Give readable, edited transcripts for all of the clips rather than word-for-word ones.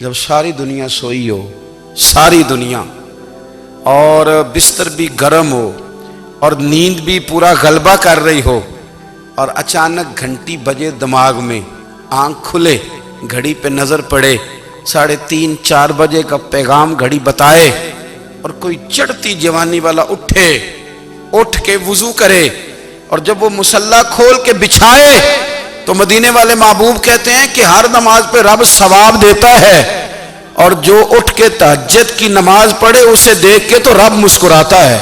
جب ساری دنیا سوئی ہو، ساری دنیا، اور بستر بھی گرم ہو اور نیند بھی پورا غلبہ کر رہی ہو، اور اچانک گھنٹی بجے دماغ میں، آنکھ کھلے، گھڑی پہ نظر پڑے، 3:30 4 بجے کا پیغام گھڑی بتائے، اور کوئی چڑھتی جوانی والا اٹھ کے وضو کرے، اور جب وہ مصلی کھول کے بچھائے تو مدینے والے محبوب کہتے ہیں کہ ہر نماز پہ رب ثواب دیتا ہے، اور جو اٹھ کے تہجد کی نماز پڑھے اسے دیکھ کے تو رب مسکراتا ہے،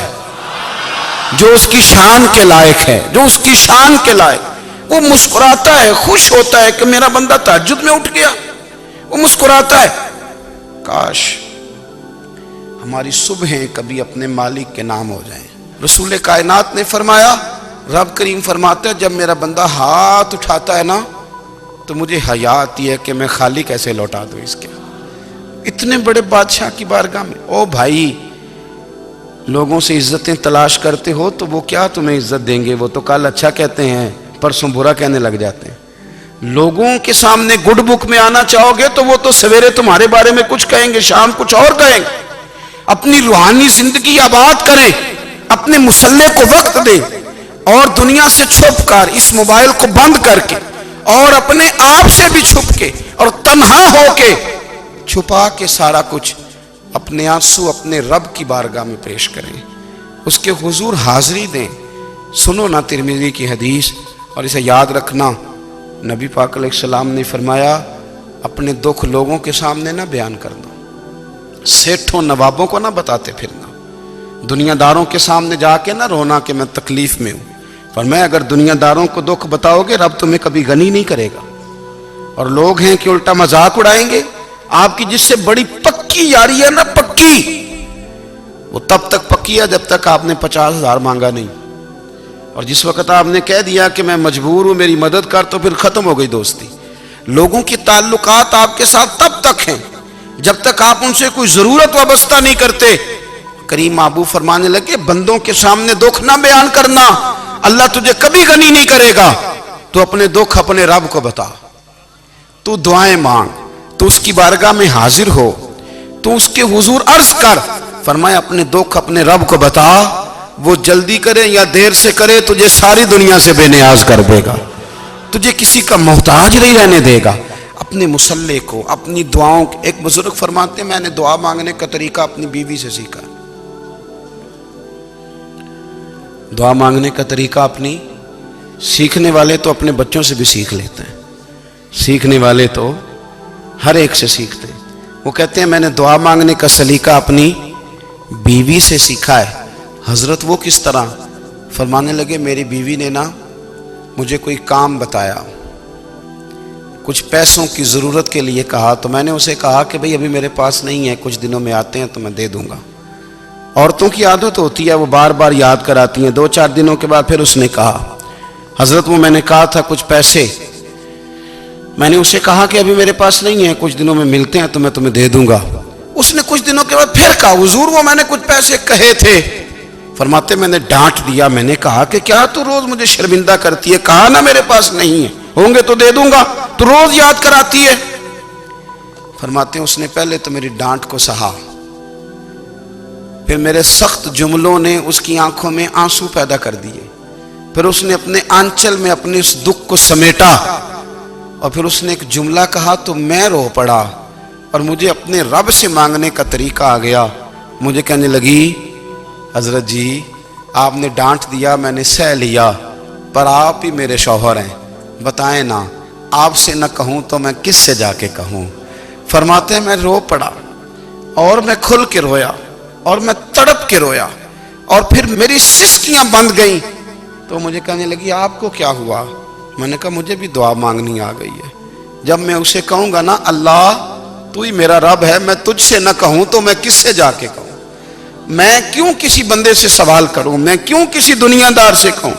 جو اس کی شان کے لائق ہے، جو اس کی شان کے لائق، وہ مسکراتا ہے، خوش ہوتا ہے کہ میرا بندہ تہجد میں اٹھ گیا، وہ مسکراتا ہے۔ کاش ہماری صبحیں کبھی اپنے مالک کے نام ہو جائیں۔ رسول کائنات نے فرمایا، رب کریم فرماتا ہے جب میرا بندہ ہاتھ اٹھاتا ہے نا تو مجھے حیا آتی ہے کہ میں خالی کیسے لوٹا دوں اس کے، اتنے بڑے بادشاہ کی بارگاہ میں۔ او بھائی، لوگوں سے عزتیں تلاش کرتے ہو تو وہ کیا تمہیں عزت دیں گے؟ وہ تو کل اچھا کہتے ہیں، پرسوں برا کہنے لگ جاتے ہیں۔ لوگوں کے سامنے گڈ بک میں آنا چاہو گے تو وہ تو سویرے تمہارے بارے میں کچھ کہیں گے، شام کچھ اور کہیں گے۔ اپنی روحانی زندگی آباد کریں، اپنے مصلی کو وقت دیں، اور دنیا سے چھپ کر، اس موبائل کو بند کر کے، اور اپنے آپ سے بھی چھپ کے اور تنہا ہو کے، چھپا کے سارا کچھ اپنے آنسو اپنے رب کی بارگاہ میں پیش کریں، اس کے حضور حاضری دیں۔ سنو نا ترمذی کی حدیث، اور اسے یاد رکھنا، نبی پاک علیہ السلام نے فرمایا اپنے دکھ لوگوں کے سامنے نہ بیان کرنا، سیٹھوں نوابوں کو نہ بتاتے پھرنا، دنیا داروں کے سامنے جا کے نہ رونا کہ میں تکلیف میں ہوں۔ فرمایا اگر دنیا داروں کو دکھ بتاؤ گے رب تمہیں کبھی غنی نہیں کرے گا، اور لوگ ہیں کہ الٹا مذاق اڑائیں گے۔ آپ کی جس سے بڑی پکی یاری ہے نا، پکی، وہ تب تک پکی ہے جب تک آپ نے 50,000 مانگا نہیں، اور جس وقت آپ نے کہہ دیا کہ میں مجبور ہوں میری مدد کر تو پھر ختم ہو گئی دوستی۔ لوگوں کی تعلقات آپ کے ساتھ تب تک ہیں جب تک آپ ان سے کوئی ضرورت وابستہ نہیں کرتے۔ کریم محبوب فرمانے لگے بندوں کے سامنے دکھ نہ بیان کرنا، اللہ تجھے کبھی غنی نہیں کرے گا۔ تو اپنے دکھ اپنے رب کو بتا، تو دعائیں مانگ، تو اس کی بارگاہ میں حاضر ہو، تو اس کے حضور عرض کر۔ فرمایا اپنے دکھ اپنے رب کو بتا، وہ جلدی کرے یا دیر سے کرے تجھے ساری دنیا سے بے نیاز کر دے گا، تجھے کسی کا محتاج نہیں رہنے دے گا۔ اپنے مصلی کو، اپنی دعاؤں، ایک بزرگ فرماتے ہیں میں نے دعا مانگنے کا طریقہ اپنی بیوی سے سیکھا، دعا مانگنے کا طریقہ اپنی، سیکھنے والے تو اپنے بچوں سے بھی سیکھ لیتے ہیں، سیکھنے والے تو ہر ایک سے سیکھتے ہیں۔ وہ کہتے ہیں میں نے دعا مانگنے کا سلیقہ اپنی بیوی سے سیکھا ہے۔ حضرت وہ کس طرح؟ فرمانے لگے میری بیوی نے نا مجھے کوئی کام بتایا، کچھ پیسوں کی ضرورت کے لیے کہا، تو میں نے اسے کہا کہ بھئی ابھی میرے پاس نہیں ہے، کچھ دنوں میں آتے ہیں تو میں دے دوں گا۔ عورتوں کی عادت ہوتی ہے وہ بار بار یاد کراتی ہیں، 2-4 دنوں کے بعد پھر اس نے کہا حضرت وہ میں نے کہا تھا کچھ پیسے، میں نے اسے کہا کہ ابھی میرے پاس نہیں ہے، کچھ دنوں میں ملتے ہیں تو میں تمہیں دے دوں گا۔ اس نے کچھ دنوں کے بعد پھر کہا حضور وہ میں نے کچھ پیسے کہے تھے۔ فرماتے میں نے ڈانٹ دیا، میں نے کہا کہ کیا تو روز مجھے شرمندہ کرتی ہے، کہا نا میرے پاس نہیں ہے، ہوں گے تو دے دوں گا، تو روز یاد کراتی ہے۔ فرماتے ہیں اس نے پہلے تو میری ڈانٹ کو سہا، پھر میرے سخت جملوں نے اس کی آنکھوں میں آنسو پیدا کر دیے، پھر اس نے اپنے آنچل میں اپنے اس دکھ کو سمیٹا، اور پھر اس نے ایک جملہ کہا تو میں رو پڑا، اور مجھے اپنے رب سے مانگنے کا طریقہ آ گیا۔ مجھے کہنے لگی حضرت جی آپ نے ڈانٹ دیا میں نے سہ لیا، پر آپ ہی میرے شوہر ہیں، بتائیں نا آپ سے نہ کہوں تو میں کس سے جا کے کہوں۔ فرماتے ہیں میں رو پڑا، اور میں کھل کے رویا، اور میں تڑپ کے رویا، اور پھر میری سسکیاں بند گئیں۔ تو مجھے کہنے لگی آپ کو کیا ہوا؟ میں نے کہا مجھے بھی دعا مانگنی آ گئی ہے، جب میں اسے کہوں گا نا اللہ تو ہی میرا رب ہے، میں تجھ سے نہ کہوں تو میں کس سے جا کے کہوں؟ میں کیوں کسی بندے سے سوال کروں؟ میں کیوں کسی دنیا دار سے کہوں؟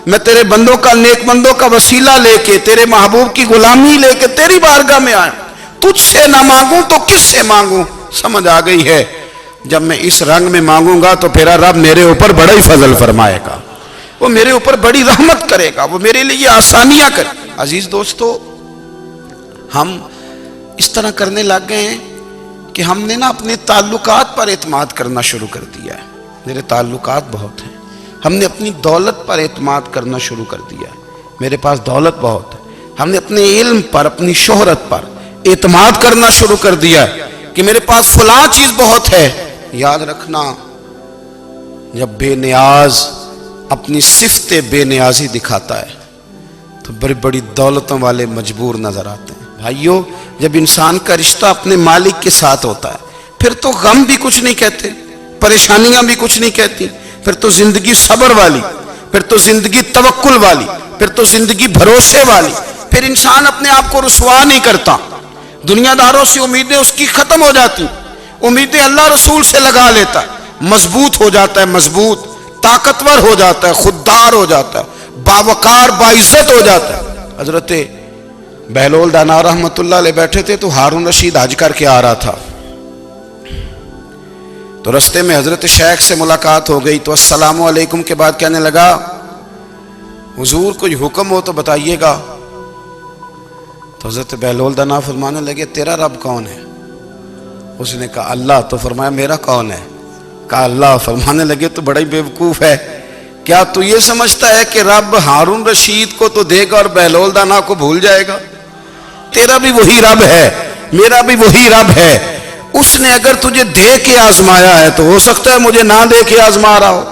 میں تیرے بندوں کا، نیک بندوں کا وسیلہ لے کے، تیرے محبوب کی غلامی لے کے تیری بارگاہ میں آیا، تجھ سے نہ مانگوں تو کس سے مانگوں؟ سمجھ آ گئی ہے جب میں اس رنگ میں مانگوں گا تو پھر رب میرے اوپر بڑا ہی فضل فرمائے گا، وہ میرے اوپر بڑی رحمت کرے گا، وہ میرے لیے آسانیاں کرے۔ عزیز دوستو، ہم اس طرح کرنے لگ گئے ہیں کہ ہم نے نا اپنے تعلقات پر اعتماد کرنا شروع کر دیا ہے. میرے تعلقات بہت ہیں. ہم نے اپنی دولت پر اعتماد کرنا شروع کر دیا ہے. میرے پاس دولت بہت ہے. ہم نے اپنے علم پر، اپنی شہرت پر اعتماد کرنا شروع کر دیا ہے کہ میرے پاس فلاں چیز بہت ہے. یاد رکھنا، جب بے نیاز اپنی صفت بے نیازی دکھاتا ہے تو بڑی بڑی دولتوں والے مجبور نظر آتے ہیں. بھائیو، جب انسان کا رشتہ اپنے مالک کے ساتھ ہوتا ہے پھر تو غم بھی کچھ نہیں کہتے، پریشانیاں بھی کچھ نہیں کہتی. پھر تو زندگی صبر والی، پھر تو زندگی توکل والی، پھر تو زندگی بھروسے والی. پھر انسان اپنے آپ کو رسوا نہیں کرتا. دنیا داروں سے امیدیں اس کی ختم ہو جاتی، امیدیں اللہ رسول سے لگا لیتا ہے، مضبوط ہو جاتا ہے، مضبوط، طاقتور ہو جاتا ہے، خوددار ہو جاتا ہے، باوقار باعزت ہو جاتا ہے. حضرت بہلول دانا رحمت اللہ علیہ بیٹھے تھے تو ہارون رشید حج کر کے آ رہا تھا. تو رستے میں حضرت شیخ سے ملاقات ہو گئی تو السلام علیکم کے بعد کہنے لگا، حضور کوئی حکم ہو تو بتائیے گا. تو حضرت بہلول دانا فرمانے لگے، تیرا رب کون ہے؟ اس نے کہا اللہ. تو فرمایا میرا کون ہے؟ کہا اللہ. فرمانے لگے تو بڑا ہی بیوقوف ہے، کیا تو یہ سمجھتا ہے کہ رب ہارون رشید کو تو دے گا اور بہلول دانا کو بھول جائے گا؟ تیرا بھی وہی رب ہے، میرا بھی وہی رب ہے. اس نے اگر تجھے دے کے آزمایا ہے تو ہو سکتا ہے مجھے نہ دے کے آزما رہا ہو.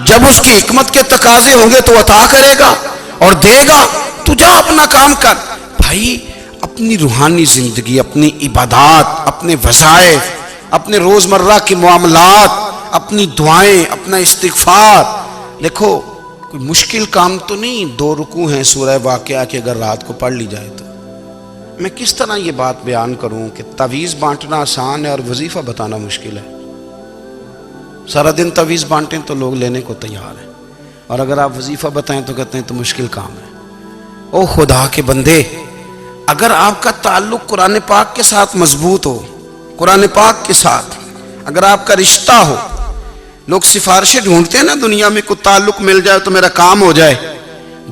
جب اس کی حکمت کے تقاضے ہوں گے تو عطا کرے گا اور دے گا. تو جا اپنا کام کر. بھائی، اپنی روحانی زندگی، اپنی عبادات، اپنے وظائف، اپنے روزمرہ کے معاملات، اپنی دعائیں، اپنا استغفار. دیکھو، کوئی مشکل کام تو نہیں. 2 رکوع ہیں سورہ واقعہ کے، اگر رات کو پڑھ لی جائے تو. میں کس طرح یہ بات بیان کروں کہ تعویذ بانٹنا آسان ہے اور وظیفہ بتانا مشکل ہے. سارا دن تعویذ بانٹیں تو لوگ لینے کو تیار ہیں، اور اگر آپ وظیفہ بتائیں تو کہتے ہیں تو مشکل کام ہے. او خدا کے بندے، اگر آپ کا تعلق قرآن پاک کے ساتھ مضبوط ہو، قرآن پاک کے ساتھ اگر آپ کا رشتہ ہو، لوگ سفارشیں ڈھونڈتے ہیں نا دنیا میں، کوئی تعلق مل جائے تو میرا کام ہو جائے.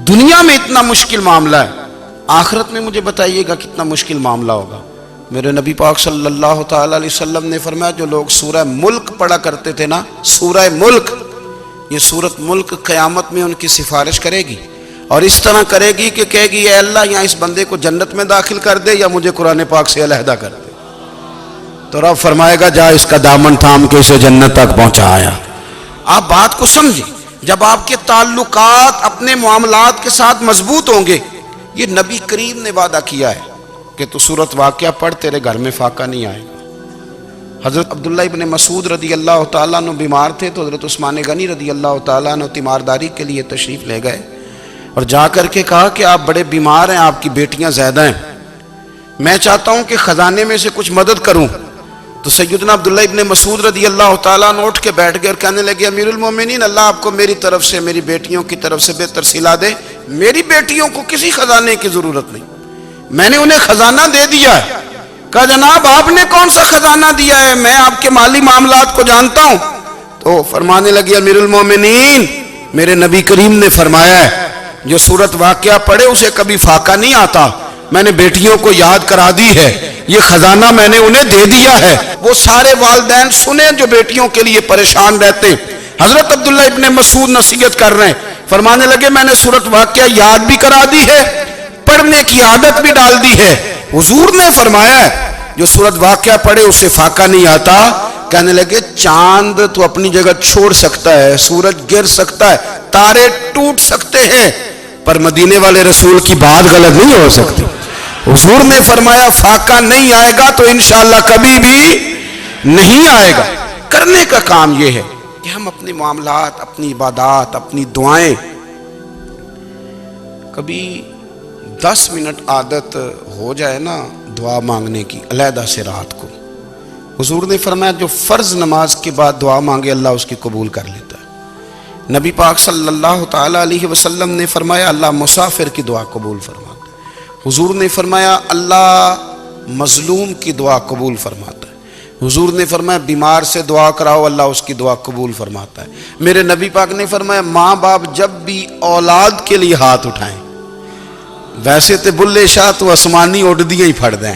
دنیا میں اتنا مشکل معاملہ ہے، آخرت میں مجھے بتائیے گا کتنا مشکل معاملہ ہوگا. میرے نبی پاک صلی اللہ تعالی علیہ وسلم نے فرمایا، جو لوگ سورہ ملک پڑھا کرتے تھے نا، سورہ ملک، یہ سورت ملک قیامت میں ان کی سفارش کرے گی، اور اس طرح کرے گی کہ کہے گی اے اللہ یہاں اس بندے کو جنت میں داخل کر دے یا مجھے قرآن پاک سے علیحدہ کر دے. تو رب فرمائے گا جا اس کا دامن تھام کے اسے جنت تک پہنچایا. آپ بات کو سمجھیں، جب آپ کے تعلقات اپنے معاملات کے ساتھ مضبوط ہوں گے. یہ نبی کریم نے وعدہ کیا ہے کہ تو سورت واقعہ پڑھ، تیرے گھر میں فاقہ نہیں آئے گا. حضرت عبداللہ ابن مسعود رضی اللہ تعالیٰ عنہ بیمار تھے تو حضرت عثمان غنی رضی اللہ تعالیٰ عنہ تیمارداری کے لیے تشریف لے گئے اور جا کر کے کہا کہ آپ بڑے بیمار ہیں، آپ کی بیٹیاں زیادہ ہیں، میں چاہتا ہوں کہ خزانے میں سے کچھ مدد کروں. تو سیدنا عبداللہ ابن مسعود رضی اللہ تعالیٰ عنہ اٹھ کے بیٹھ گئے اور کہنے لگے، امیر المومنین، اللہ آپ کو میری طرف سے، میری بیٹیوں کی طرف سے بہتر صلہ دے. میری بیٹیوں کو کسی خزانے کی ضرورت نہیں، میں نے انہیں خزانہ دے دیا ہے. کہا جناب آپ نے کون سا خزانہ دیا ہے، میں آپ کے مالی معاملات کو جانتا ہوں. تو فرمانے لگے، امیر المومنین، میرے نبی کریم نے فرمایا ہے جو سورت واقعہ پڑھے اسے کبھی فاقہ نہیں آتا. میں نے بیٹیوں کو یاد کرا دی ہے، یہ خزانہ میں نے انہیں دے دیا ہے. وہ سارے والدین سنیں جو بیٹیوں کے لیے پریشان رہتے ہیں. حضرت عبداللہ ابن مسعود نصیحت کر رہے ہیں، فرمانے لگے میں نے سورت واقعہ یاد بھی کرا دی ہے، پڑھنے کی عادت بھی ڈال دی ہے. حضور نے فرمایا ہے جو سورت واقعہ پڑھے اسے فاقہ نہیں آتا. کہنے لگے چاند تو اپنی جگہ چھوڑ سکتا ہے، سورج گر سکتا ہے، تارے ٹوٹ سکتے ہیں، پر مدینے والے رسول کی بات غلط نہیں ہو سکتی. حضور نے فرمایا فاقہ نہیں آئے گا تو انشاءاللہ کبھی بھی نہیں آئے گا. کرنے کا کام یہ ہے کہ ہم اپنے معاملات، اپنی عبادات، اپنی دعائیں، کبھی 10 منٹ عادت ہو جائے نا دعا مانگنے کی علیحدہ سے رات کو. حضور نے فرمایا جو فرض نماز کے بعد دعا مانگے اللہ اس کی قبول کر لیتا ہے. نبی پاک صلی اللہ تعالی علیہ وسلم نے فرمایا اللہ مسافر کی دعا قبول فرماتا ہے. حضور نے فرمایا اللہ مظلوم کی دعا قبول فرماتا ہے. حضور نے فرمایا بیمار سے دعا کراؤ اللہ اس کی دعا قبول فرماتا ہے. میرے نبی پاک نے فرمایا ماں باپ جب بھی اولاد کے لیے ہاتھ اٹھائیں، ویسے تے بلے شاہ تو آسمانی اڈ دیے ہی پھڑ دیں،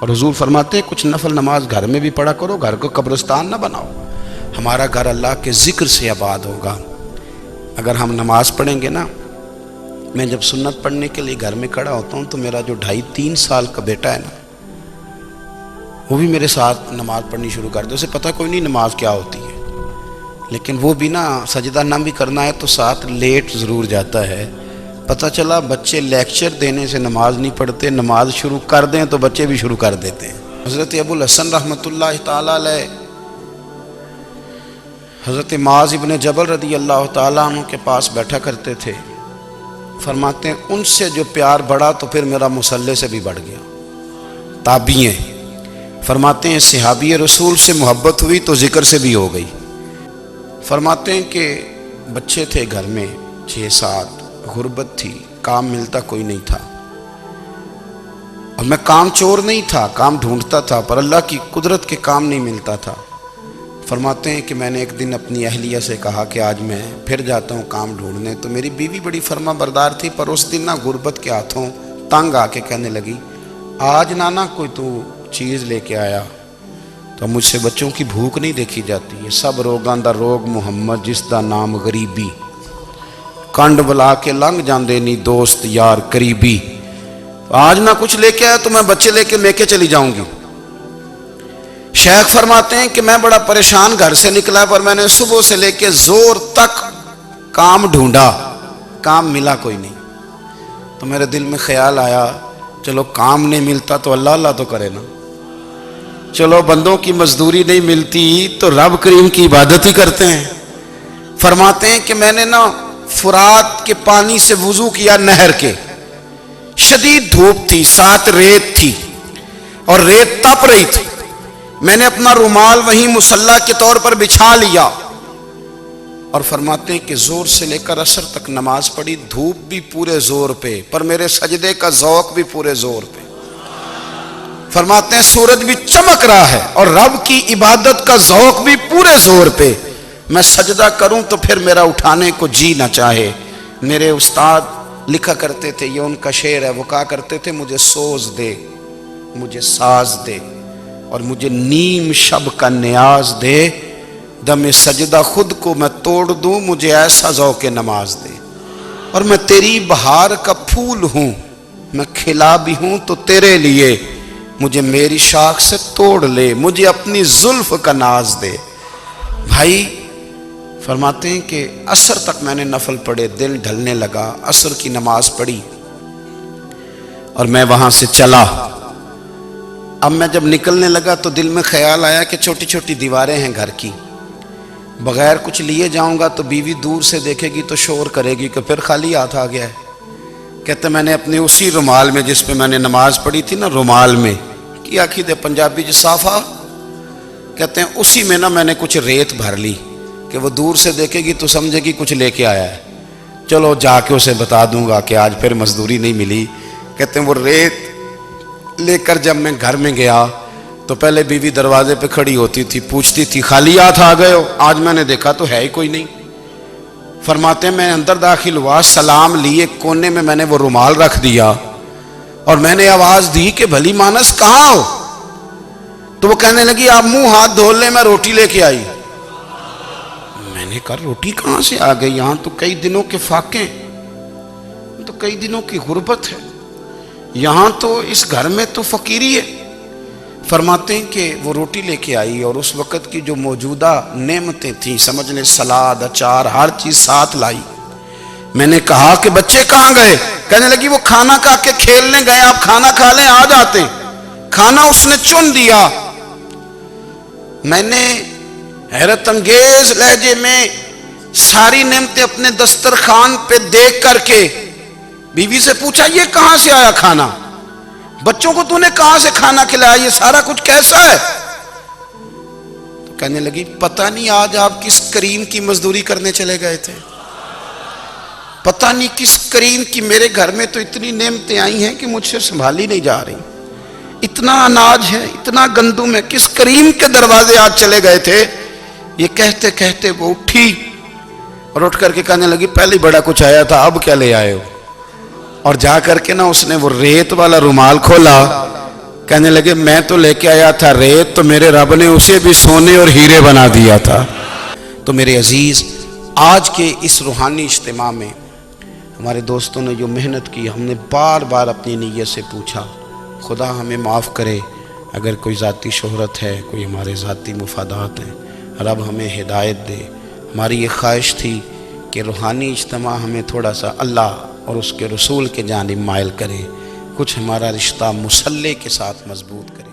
اور حضور فرماتے ہیں کچھ نفل نماز گھر میں بھی پڑھا کرو، گھر کو قبرستان نہ بناؤ، ہمارا گھر اللہ کے ذکر سے آباد ہوگا۔ اگر ہم نماز پڑھیں گے نا، میں جب سنت پڑھنے کے لیے گھر میں کھڑا ہوتا ہوں تو میرا جو 2.5-3 سال کا بیٹا ہے نا، وہ بھی میرے ساتھ نماز پڑھنی شروع کر دے، اسے پتہ کوئی نہیں نماز کیا ہوتی ہے، لیکن وہ بھی نا سجدہ نہ بھی کرنا ہے تو ساتھ لیٹ ضرور جاتا ہے۔ پتہ چلا بچے لیکچر دینے سے نماز نہیں پڑھتے، نماز شروع کر دیں تو بچے بھی شروع کر دیتے ہیں۔ حضرت ابو الحسن رحمۃ اللہ تعالیٰ علیہ حضرت معاذ ابن جبل رضی اللہ تعالیٰ عنہ کے پاس بیٹھا کرتے تھے۔ فرماتے ہیں ان سے جو پیار بڑھا تو پھر میرا مصلی سے بھی بڑھ گیا۔ تابعی ہیں، فرماتے ہیں صحابی رسول سے محبت ہوئی تو ذکر سے بھی ہو گئی۔ فرماتے ہیں کہ بچے تھے گھر میں 6-7، غربت تھی، کام ملتا کوئی نہیں تھا، اور میں کام چور نہیں تھا، کام ڈھونڈتا تھا، پر اللہ کی قدرت کے کام نہیں ملتا تھا۔ فرماتے ہیں کہ میں نے ایک دن اپنی اہلیہ سے کہا کہ آج میں پھر جاتا ہوں کام ڈھونڈنے، تو میری بیوی بڑی فرما بردار تھی، پر اس دن نہ غربت کے ہاتھوں تنگ آ کے کہنے لگی آج نانا کوئی تو چیز لے کے آیا، تو مجھ سے بچوں کی بھوک نہیں دیکھی جاتی ہے، سب روگاں دا روگ محمد جس دا نام غریبی، کنڈ بلا کے لنگ جاندے نہیں دوست یار قریبی، آج نہ کچھ لے کے آیا تو میں بچے لے کے میکے چلی جاؤں گی۔ شیخ فرماتے ہیں کہ میں بڑا پریشان گھر سے نکلا، پر میں نے صبح سے لے کے زور تک کام ڈھونڈا، کام ملا کوئی نہیں، تو میرے دل میں خیال آیا چلو کام نہیں ملتا تو اللہ اللہ تو کرے نا، چلو بندوں کی مزدوری نہیں ملتی تو رب کریم کی عبادت ہی کرتے ہیں۔ فرماتے ہیں کہ میں نے نا فرات کے پانی سے وضو کیا، نہر کے، شدید دھوپ تھی، ساتھ ریت تھی اور ریت تپ رہی تھی، میں نے اپنا رومال وہیں مصلی کے طور پر بچھا لیا، اور فرماتے ہیں کہ زور سے لے کر عصر تک نماز پڑھی، دھوپ بھی پورے زور پہ، پر میرے سجدے کا ذوق بھی پورے زور پہ۔ فرماتے ہیں سورج بھی چمک رہا ہے اور رب کی عبادت کا ذوق بھی پورے زور پہ، میں سجدہ کروں تو پھر میرا اٹھانے کو جی نہ چاہے۔ میرے استاد لکھا کرتے تھے، یہ ان کا شعر ہے، وہ کہا کرتے تھے مجھے سوز دے، مجھے ساز دے، اور مجھے نیم شب کا نیاز دے، دم سجدہ خود کو میں توڑ دوں، مجھے ایسا ذوق نماز دے، اور میں تیری بہار کا پھول ہوں، میں کھلا بھی ہوں تو تیرے لیے، مجھے میری شاخ سے توڑ لے، مجھے اپنی زلف کا ناز دے۔ بھائی فرماتے ہیں کہ عصر تک میں نے نفل پڑھے، دل ڈھلنے لگا، عصر کی نماز پڑھی اور میں وہاں سے چلا۔ اب میں جب نکلنے لگا تو دل میں خیال آیا کہ چھوٹی چھوٹی دیواریں ہیں گھر کی، بغیر کچھ لیے جاؤں گا تو بیوی دور سے دیکھے گی تو شور کرے گی کہ پھر خالی ہاتھ آ گیا ہے۔ کہتے میں نے اپنے اسی رومال میں جس پہ میں نے نماز پڑھی تھی نا، رومال میں کی آخی دے پنجابی صافہ، کہتے ہیں اسی میں نا میں نے کچھ ریت بھر لی کہ وہ دور سے دیکھے گی تو سمجھے گی کچھ لے کے آیا ہے، چلو جا کے اسے بتا دوں گا کہ آج پھر مزدوری نہیں ملی۔ کہتے ہیں وہ ریت لے کر جب میں گھر میں گیا تو پہلے بیوی دروازے پہ کھڑی ہوتی تھی، پوچھتی تھی خالی ہاتھ آ گئے ہو؟ آج میں نے دیکھا تو ہے ہی کوئی نہیں۔ فرماتے ہیں میں اندر داخل ہوا، سلام لیے، کونے میں میں نے وہ رومال رکھ دیا اور میں نے آواز دی کہ بھلی مانس کہاں ہو؟ تو وہ کہنے لگی آپ منہ ہاتھ دھو لیں، میں روٹی لے کے آئی۔ میں نے کہا روٹی کہاں سے آ گئی؟ یہاں تو کئی دنوں کے فاقے، تو کئی دنوں کی غربت ہے، یہاں تو اس گھر میں تو فقیری ہے۔ فرماتے ہیں کہ وہ روٹی لے کے آئی اور اس وقت کی جو موجودہ نعمتیں تھیں، سمجھ لیں سلاد، اچار، ہر چیز ساتھ لائی۔ میں نے کہا کہ بچے کہاں گئے؟ کہنے لگی وہ کھانا کھا کے کھیلنے گئے، آپ کھانا کھا لیں آ جاتے ہیں۔ کھانا اس نے چن دیا۔ میں نے حیرت انگیز لہجے میں ساری نعمتیں اپنے دسترخوان پہ دیکھ کر کے بیوی سے پوچھا یہ کہاں سے آیا کھانا؟ بچوں کو تو نے کہاں سے کھانا کھلایا؟ یہ سارا کچھ کیسا ہے؟ تو کہنے لگی پتہ نہیں آج آپ کس کریم کی مزدوری کرنے چلے گئے تھے، پتہ نہیں کس کریم کی، میرے گھر میں تو اتنی نعمتیں آئی ہیں کہ مجھ سے سنبھالی نہیں جا رہی، اتنا اناج ہے، اتنا گندم ہے، کس کریم کے دروازے آج چلے گئے تھے؟ یہ کہتے کہتے وہ اٹھی اور اٹھ کر کے کہنے لگی پہلے بڑا کچھ آیا تھا، اب کیا لے آئے ہو؟ اور جا کر کے نا اس نے وہ ریت والا رومال کھولا کہنے لگے میں تو لے کے آیا تھا ریت، تو میرے رب نے اسے بھی سونے اور ہیرے بنا دیا تھا۔ تو میرے عزیز، آج کے اس روحانی اجتماع میں ہمارے دوستوں نے جو محنت کی، ہم نے بار بار اپنی نیت سے پوچھا، خدا ہمیں معاف کرے اگر کوئی ذاتی شہرت ہے، کوئی ہمارے ذاتی مفادات ہیں، رب ہمیں ہدایت دے۔ ہماری یہ خواہش تھی کہ روحانی اجتماع ہمیں تھوڑا سا اللہ اور اس کے رسول کے جانب مائل کرے، کچھ ہمارا رشتہ مصلی کے ساتھ مضبوط کرے۔